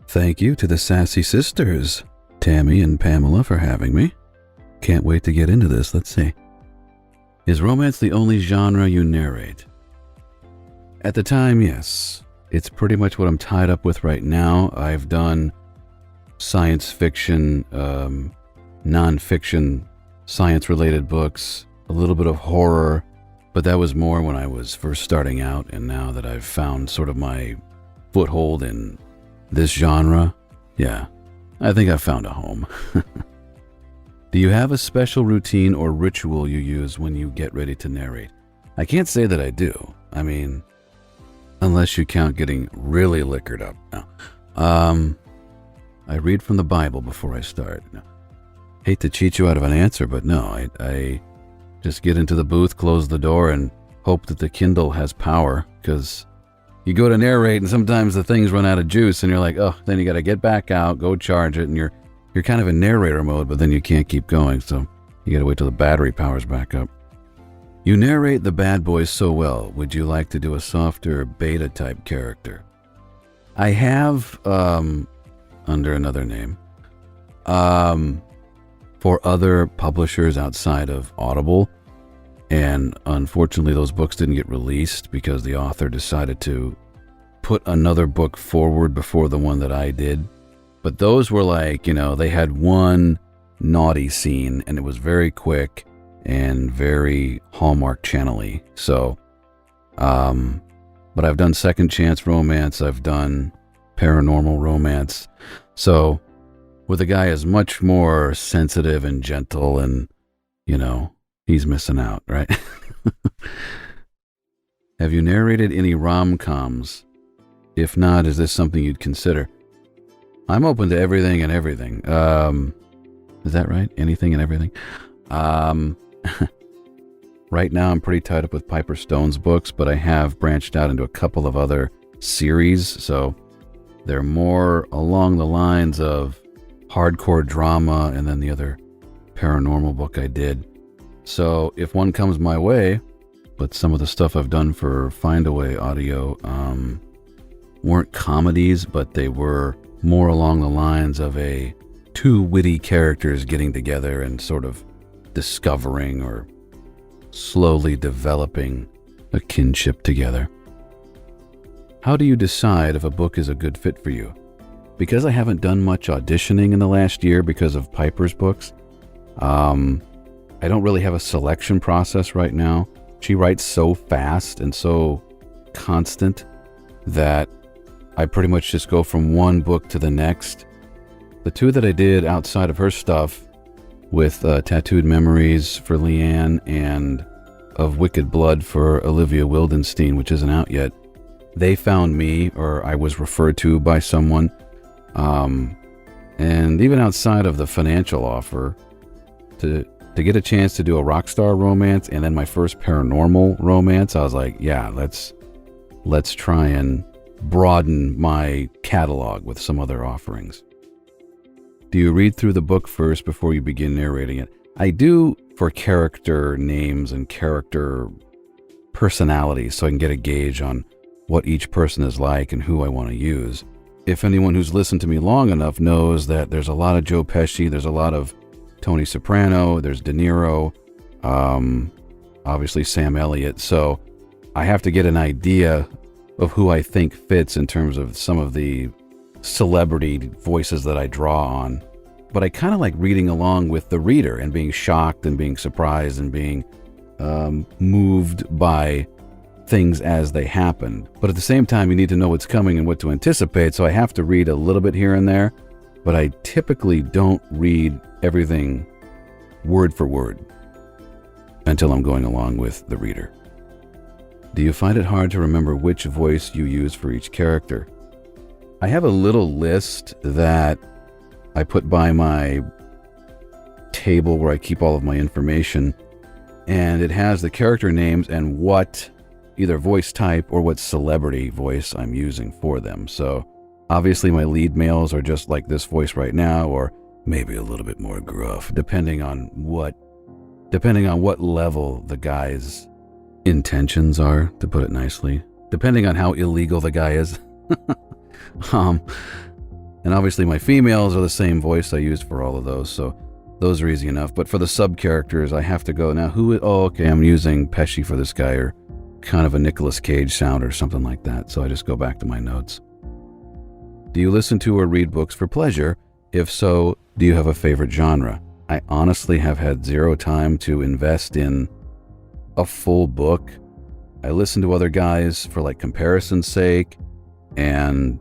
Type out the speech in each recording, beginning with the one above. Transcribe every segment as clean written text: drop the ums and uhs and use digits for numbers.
Thank you to the Sassy Sisters, Tammy and Pamela, for having me. Can't wait to get into this. Let's see. Is romance the only genre you narrate? At the time, yes. It's pretty much what I'm tied up with right now. I've done science fiction, non-fiction, science-related books, a little bit of horror, but that was more when I was first starting out, and now that I've found sort of my foothold in this genre, yeah, I think I've found a home. Do you have a special routine or ritual you use when you get ready to narrate? I can't say that I do. I mean, unless you count getting really liquored up. No. I read from the Bible before I start. No. Hate to cheat you out of an answer, but no, I just get into the booth, close the door, and hope that the Kindle has power, because you go to narrate and sometimes the things run out of juice and you're like, oh, then you got to get back out, go charge it, and you're kind of in narrator mode, but then you can't keep going, so you got to wait till the battery powers back up. You narrate the bad boys so well. Would you like to do a softer beta type character? I have, under another name, for other publishers outside of Audible, and unfortunately those books didn't get released because the author decided to put another book forward before the one that I did. But those were like, they had one naughty scene and it was very quick and very Hallmark Channel-y. So, but I've done second chance romance, I've done paranormal romance. So with a guy is much more sensitive and gentle, and, he's missing out, right? Have you narrated any rom-coms? If not, is this something you'd consider? I'm open to everything and everything. Is that right? Anything and everything? Right now I'm pretty tied up with Piper Stone's books, but I have branched out into a couple of other series, so they're more along the lines of hardcore drama, and then the other paranormal book I did. So if one comes my way, but some of the stuff I've done for Findaway Audio weren't comedies, but they were more along the lines of two witty characters getting together and sort of discovering or slowly developing a kinship together. How do you decide if a book is a good fit for you? Because I haven't done much auditioning in the last year because of Piper's books, I don't really have a selection process right now. She writes so fast and so constant that I pretty much just go from one book to the next. The two that I did outside of her stuff with Tattooed Memories for Leanne and Of Wicked Blood for Olivia Wildenstein, which isn't out yet, they found me, or I was referred to by someone. And even outside of the financial offer, to get a chance to do a rock star romance and then my first paranormal romance, I was like, yeah, let's try and broaden my catalog with some other offerings. Do you read through the book first before you begin narrating it? I do, for character names and character personalities, so I can get a gauge on what each person is like and who I want to use. If anyone who's listened to me long enough knows that there's a lot of Joe Pesci, there's a lot of Tony Soprano, there's De Niro, obviously Sam Elliott. So I have to get an idea of who I think fits in terms of some of the celebrity voices that I draw on. But I kind of like reading along with the reader and being shocked and being surprised and being moved by things as they happen. But at the same time, you need to know what's coming and what to anticipate, so I have to read a little bit here and there, but I typically don't read everything word for word until I'm going along with the reader. Do you find it hard to remember which voice you use for each character? I have a little list that I put by my table where I keep all of my information, and it has the character names and what either voice type or what celebrity voice I'm using for them. So obviously my lead males are just like this voice right now, or maybe a little bit more gruff, depending on what level the guy's intentions are, to put it nicely, depending on how illegal the guy is. And And obviously my females are the same voice I used for all of those, so those are easy enough. But for the sub-characters, I have to go, now okay, I'm using Pesci for this guy, or kind of a Nicolas Cage sound or something like that, so I just go back to my notes. Do you listen to or read books for pleasure? If so, do you have a favorite genre? I honestly have had zero time to invest in a full book. I listen to other guys for like comparison's sake and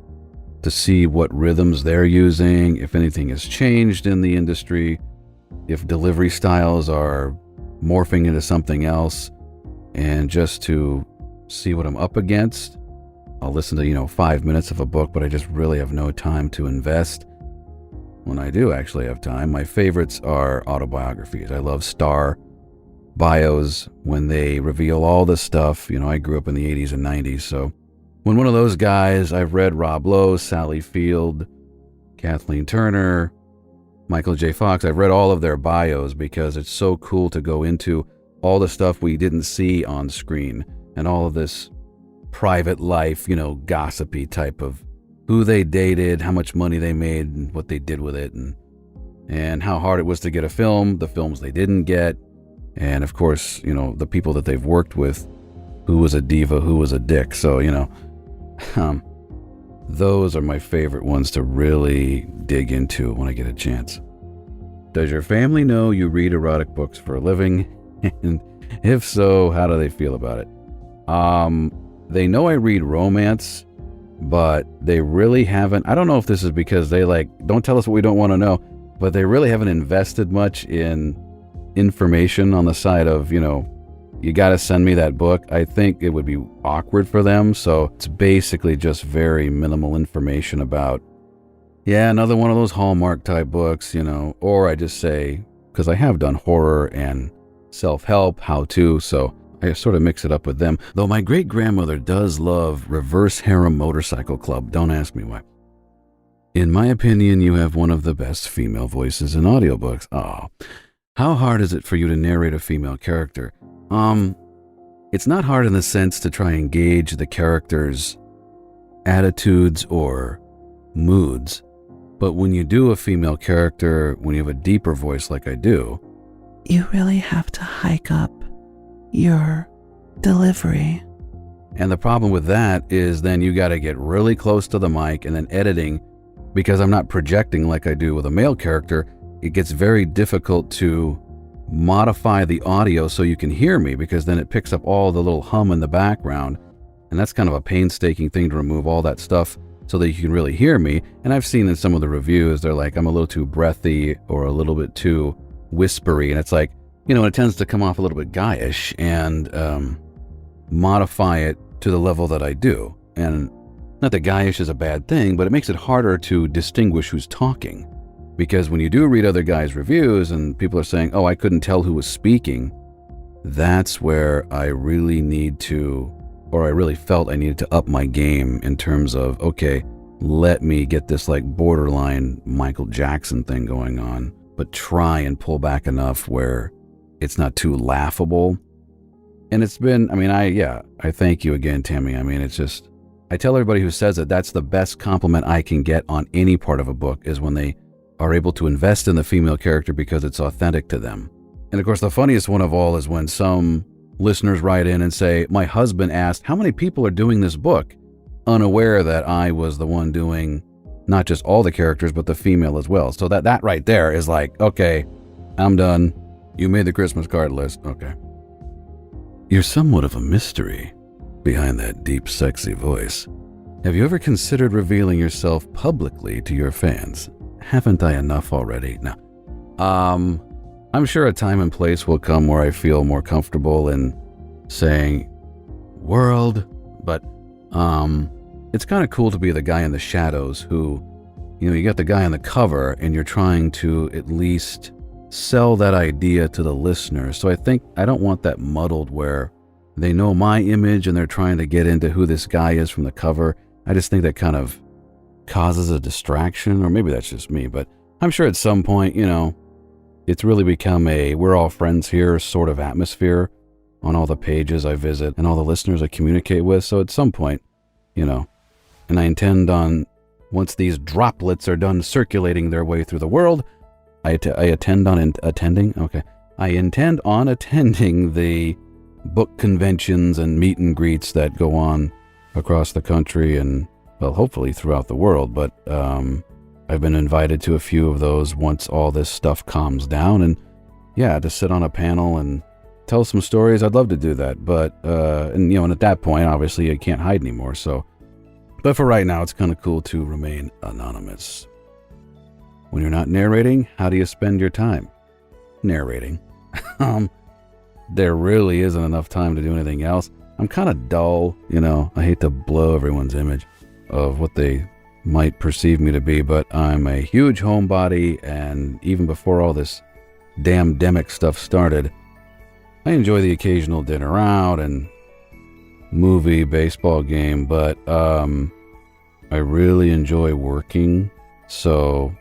to see what rhythms they're using, if anything has changed in the industry, if delivery styles are morphing into something else, and just to see what I'm up against. I'll listen to, 5 minutes of a book, but I just really have no time to invest. When I do actually have time, my favorites are autobiographies. I love star bios when they reveal all this stuff. I grew up in the 80s and 90s, so when one of those guys, I've read Rob Lowe, Sally Field, Kathleen Turner, Michael J. Fox, I've read all of their bios because it's so cool to go into all the stuff we didn't see on screen and all of this private life, gossipy type of who they dated, how much money they made, and what they did with it, and how hard it was to get a film, the films they didn't get, and of course, the people that they've worked with, who was a diva, who was a dick. So, those are my favorite ones to really dig into when I get a chance. Does your family know you read erotic books for a living? And if so, how do they feel about it? They know I read romance, but they really haven't. I don't know if this is because they don't tell us what we don't want to know, but they really haven't invested much in information on the side of, you got to send me that book. I think it would be awkward for them. So it's basically just very minimal information about, another one of those Hallmark type books, or I just say, because I have done horror and self-help, how-to, so I sort of mix it up with them. Though my great-grandmother does love Reverse Harem Motorcycle Club. Don't ask me why. In my opinion, you have one of the best female voices in audiobooks. Oh, how hard is it for you to narrate a female character? It's not hard in the sense to try and gauge the character's attitudes or moods. But when you do a female character, when you have a deeper voice like I do, you really have to hike up your delivery. And the problem with that is then you got to get really close to the mic, and then editing, because I'm not projecting like I do with a male character, it gets very difficult to modify the audio so you can hear me, because then it picks up all the little hum in the background. And that's kind of a painstaking thing to remove all that stuff so that you can really hear me. And I've seen in some of the reviews, they're like, I'm a little too breathy or a little bit too whispery. And it's like, it tends to come off a little bit guyish, and modify it to the level that I do. And not that guyish is a bad thing, but it makes it harder to distinguish who's talking. Because when you do read other guys' reviews and people are saying, oh, I couldn't tell who was speaking, that's where I really need to, or I really felt I needed to up my game in terms of, okay, let me get this borderline Michael Jackson thing going on, but try and pull back enough where it's not too laughable. And it's been, I thank you again, Tammy. It's just, I tell everybody who says it, that's the best compliment I can get on any part of a book, is when they are able to invest in the female character because it's authentic to them. And of course, the funniest one of all is when some listeners write in and say, my husband asked, how many people are doing this book? Unaware that I was the one doing not just all the characters, but the female as well. So that right there is like, okay, I'm done. You made the Christmas card list. Okay. You're somewhat of a mystery behind that deep, sexy voice. Have you ever considered revealing yourself publicly to your fans? Haven't I enough already? No. I'm sure a time and place will come where I feel more comfortable in saying world, but it's kind of cool to be the guy in the shadows who, you got the guy on the cover and you're trying to at least sell that idea to the listener. So I think I don't want that muddled where they know my image and they're trying to get into who this guy is from the cover. I just think that kind of causes a distraction, or maybe that's just me, but I'm sure at some point, it's really become a we're all friends here sort of atmosphere on all the pages I visit and all the listeners I communicate with. So at some point, and I intend on once these droplets are done circulating their way through the world, I intend on attending the book conventions and meet and greets that go on across the country and, well, hopefully throughout the world. But I've been invited to a few of those once all this stuff calms down. And yeah, to sit on a panel and tell some stories, I'd love to do that. But, and at that point, obviously, I can't hide anymore. So, but for right now, it's kind of cool to remain anonymous. When you're not narrating, how do you spend your time? Narrating. There really isn't enough time to do anything else. I'm kind of dull, I hate to blow everyone's image of what they might perceive me to be, but I'm a huge homebody, and even before all this damn demic stuff started, I enjoy the occasional dinner out and movie, baseball game, but I really enjoy working, so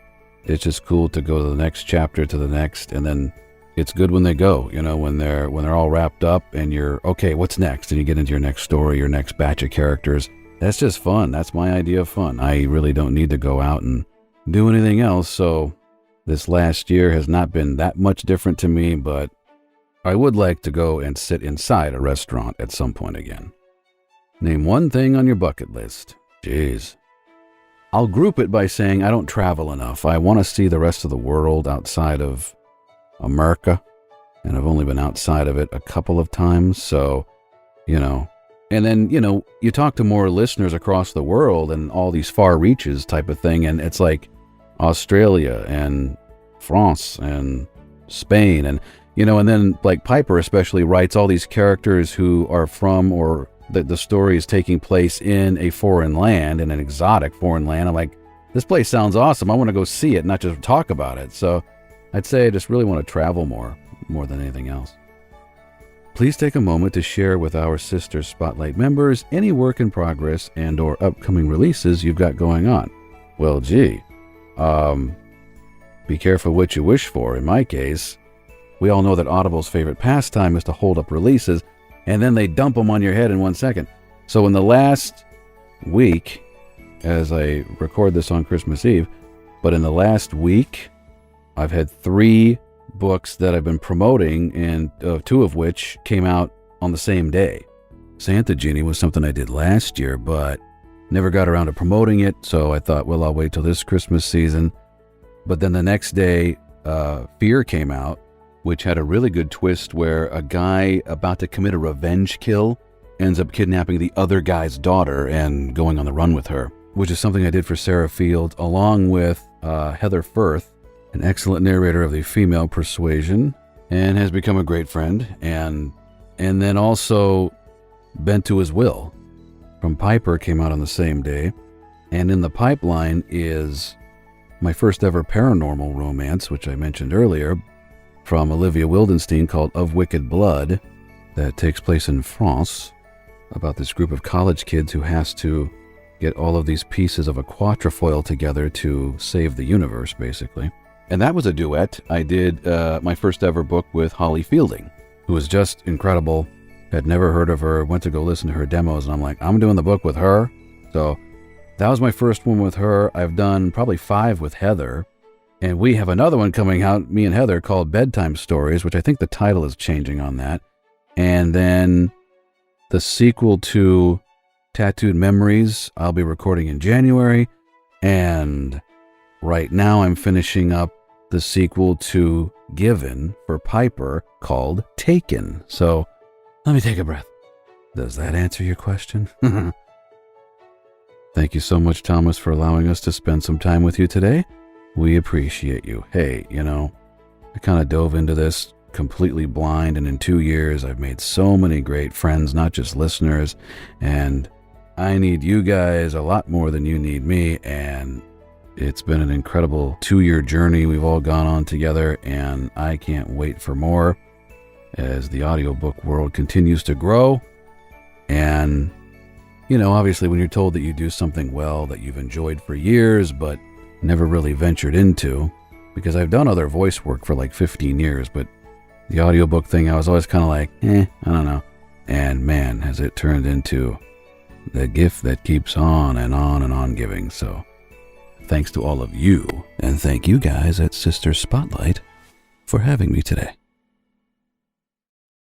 it's just cool to go to the next chapter, to the next, and then it's good when they go, when they're all wrapped up and you're, okay, what's next? And you get into your next story, your next batch of characters. That's just fun. That's my idea of fun. I really don't need to go out and do anything else, so this last year has not been that much different to me, but I would like to go and sit inside a restaurant at some point again. Name one thing on your bucket list. Jeez. I'll group it by saying I don't travel enough. I want to see the rest of the world outside of America, and I've only been outside of it a couple of times, so, and then, you talk to more listeners across the world and all these far reaches type of thing, and it's like Australia and France and Spain, and, and then like Piper especially writes all these characters who are from, or the story is taking place in a foreign land, in an exotic foreign land. I'm like, this place sounds awesome. I want to go see it, not just talk about it. So I'd say I just really want to travel more than anything else. Please take a moment to share with our Sister Spotlight members any work in progress and or upcoming releases you've got going on. Well, gee, be careful what you wish for. In my case, we all know that Audible's favorite pastime is to hold up releases, and then they dump them on your head in 1 second. So in the last week, as I record this on Christmas Eve, but in the last week, I've had 3 books that I've been promoting, and 2 of which came out on the same day. Santa Genie was something I did last year, but never got around to promoting it, so I thought, well, I'll wait till this Christmas season. But then the next day, Fear came out, which had a really good twist where a guy about to commit a revenge kill ends up kidnapping the other guy's daughter and going on the run with her, which is something I did for Sarah Field, along with Heather Firth, an excellent narrator of the female persuasion, and has become a great friend, and then also Bent to His Will from Piper came out on the same day, and in the pipeline is my first ever paranormal romance, which I mentioned earlier, from Olivia Wildenstein, called Of Wicked Blood, that takes place in France, about this group of college kids who has to get all of these pieces of a quatrafoil together to save the universe, basically. And that was a duet. I did my first ever book with Holly Fielding, who was just incredible. Had never heard of her, went to go listen to her demos, and I'm like, I'm doing the book with her. So that was my first one with her. I've done probably 5 with Heather. And we have another one coming out, me and Heather, called Bedtime Stories, which I think the title is changing on that. And then the sequel to Tattooed Memories, I'll be recording in January. And right now I'm finishing up the sequel to Given for Piper called Taken. So let me take a breath. Does that answer your question? Thank you so much, Thomas, for allowing us to spend some time with you today. We appreciate you. Hey, I kind of dove into this completely blind, and in 2 years, I've made so many great friends, not just listeners, and I need you guys a lot more than you need me, and it's been an incredible 2-year journey we've all gone on together, and I can't wait for more as the audiobook world continues to grow. And, obviously when you're told that you do something well that you've enjoyed for years, but never really ventured into, because I've done other voice work for like 15 years, but the audiobook thing, I was always kind of like, I don't know. And man, has it turned into the gift that keeps on and on and on giving. So thanks to all of you, and thank you guys at Sister Spotlight for having me today.